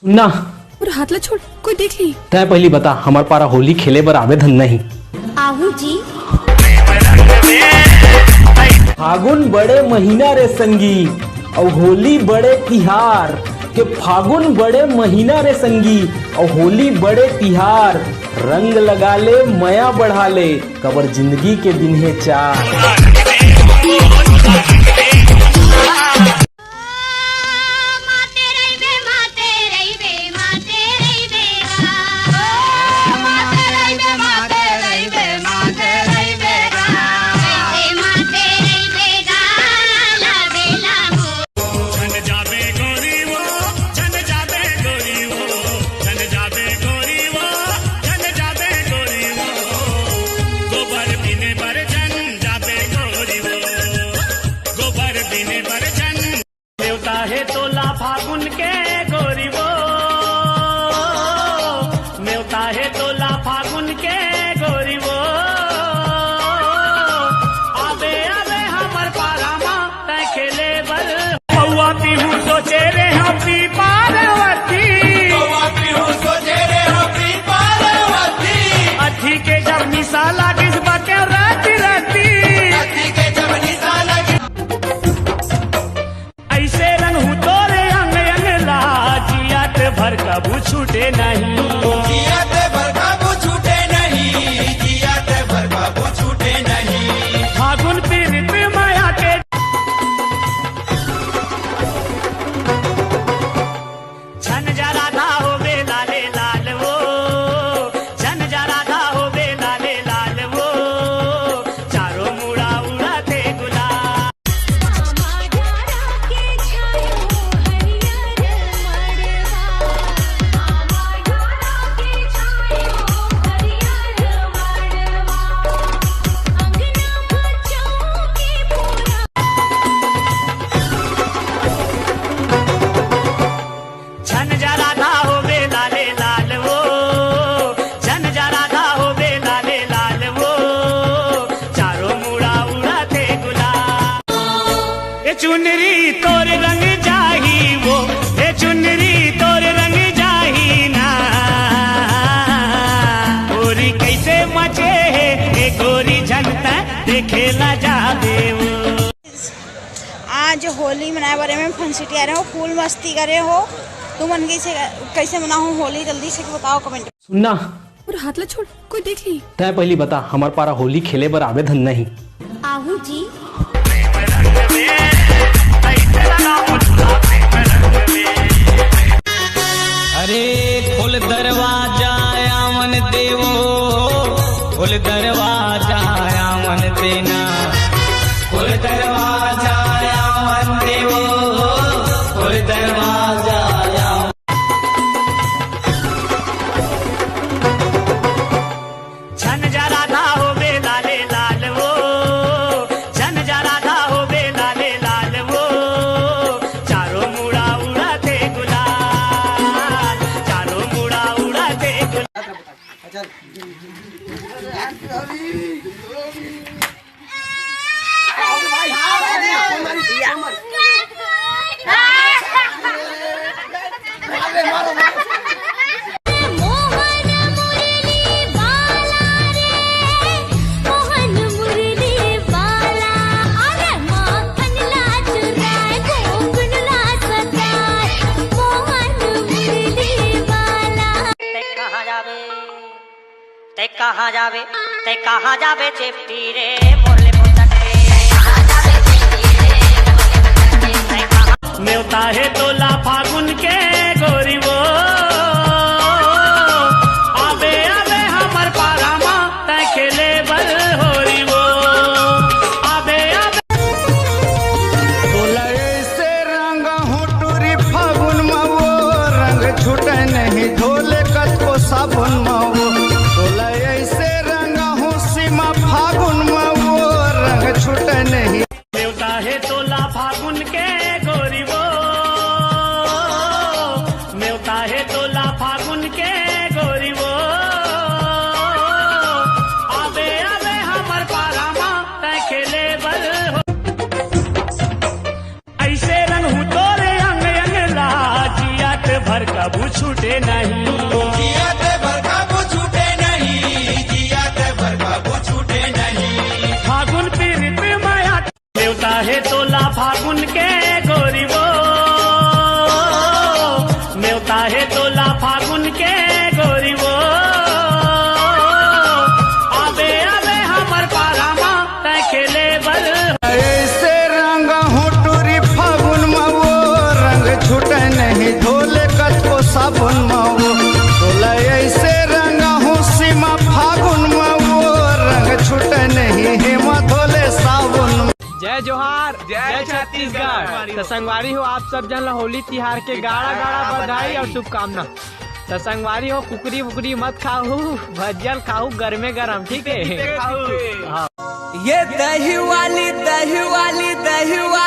ना और हाथ ला छोड़, कोई देख ली। तय पहली बता, हमार पारा होली खेले बर आवेदन नहीं। आहू जी। फागुन बड़े महीना रे संगी और होली बड़े तिहार के। फागुन बड़े महीना रे संगी और होली बड़े तिहार। रंग लगा ले मया बढ़ा ले, कबर जिंदगी के दिन है चार। है तोला फागुन के गोरी वो न्योता है तोला फागुन के गोरी वो। आबे आबे हमर पारामा तय खेले बर पौआ पीहू सोचे रे हम पी पार्वती। अथी के जब निशाला किस बाके राती राती ऐसे रंग हूँ तोरे अंग अंग ला। जियात भर कबू छूटे नहीं, जियात भर कबू छूटे नहीं, जियात भर कबू छूटे नहीं। फागुन पीड़ित माया के छन जा राधा हो बे लाले लाल वो। छन जा राधा हो बे लाले लाल वो। चारों मुड़ा उड़ाते गुलाल। छन जा राधा हो बे लाले लाल वो। छन जा राधा हो बे लाले लाल वो। चारों मुड़ा उड़ाते गुलाल। ये चुनरी तोर रंग जाही वो। ये चुनरी तोर रंग जाही ना। गोरी कैसे मचे है ये गोरी झनता देखेला जाबे वो। आज होली मनाए बारे में फन सिटी आ रहे हो, फुल मस्ती करे हो। तुम मन कैसे मनाओ होली, जल्दी से बताओ कमेंट। सुनना और हाथ ला छोड़, कोई देख ली। तय पहली बता, हमार पारा होली खेले बर आवेदन नहीं। आहू जी। अरे खोल दरवाजा आमन देवो, खोल दरवाजा आमन देना। खोल दरवाजा आमन देवो, खोल दरवाजा आमन। छन जा राधा हो बे लाले लाल वो। छन जा राधा हो बे लाले लाल वो। चारों मुड़ा उड़ाते गुलाल। चारों मुड़ा उड़ाते गुलाल। ते कहाँ जावे चेपटी रे मोरले पोतटे। न्योता है तोला फागुन के गोरी वो। आबे आबे हमर पारामा तय खेले बर होरी वो। आबे आबे तोला ऐसे रंग हुटूरी फागुन में वो रंग छूटे नहीं, धोले कतो साबुन में वो। तोला ऐसे रंग हुसी में फागुन में वो न्योता है तोला फागुन के गोरी वो, न्योता है तोला फागुन के गोरी वो, आबे आबे हमर पारामा तय खेले बल। ऐसे रंग हुटूरी फागुन में वो रंग छूटे नहीं धोले कचको साबुन में वो, तोला ऐसे रंग हूँ सीमा फागुन में वो रंग छूटे नहीं हेमा धोले साबुन में। जय जोहार, जय छत्तीसगढ़। तो संगवारी हो आप सब जन होली तिहार के गाड़ा गाड़ा बधाई और शुभकामना। तो संगवारी हो कुकरी उकरी मत खाऊ, भज्जल खाऊ गर्मे गरम, ठीक है। ये दही वाली दही वाली दही वाली